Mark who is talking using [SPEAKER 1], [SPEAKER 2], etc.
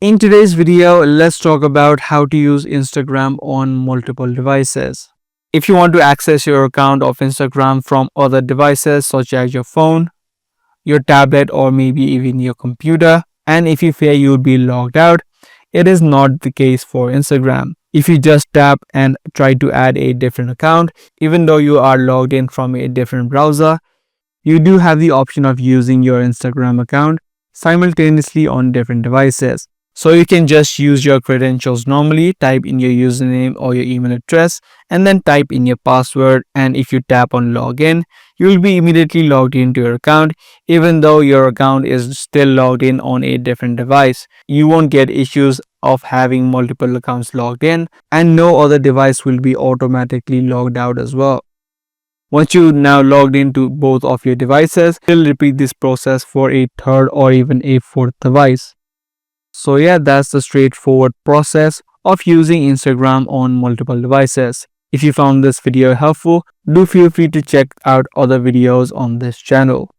[SPEAKER 1] In today's video, let's talk about how to use Instagram on multiple devices. If you want to access your account of Instagram from other devices such as your phone, your tablet, or maybe even your computer, and if you fear you will be logged out, it is not the case for Instagram. If you just tap and try to add a different account, even though you are logged in from a different browser, you do have the option of using your Instagram account simultaneously on different devices. So you can just use your credentials normally, type in your username or your email address, and then type in your password. And if you tap on login, you will be immediately logged into your account, even though your account is still logged in on a different device. You won't get issues of having multiple accounts logged in, and no other device will be automatically logged out as well. Once you now logged into both of your devices, you'll repeat this process for a third or even a fourth device. So yeah, that's the straightforward process of using Instagram on multiple devices. If you found this video helpful, do feel free to check out other videos on this channel.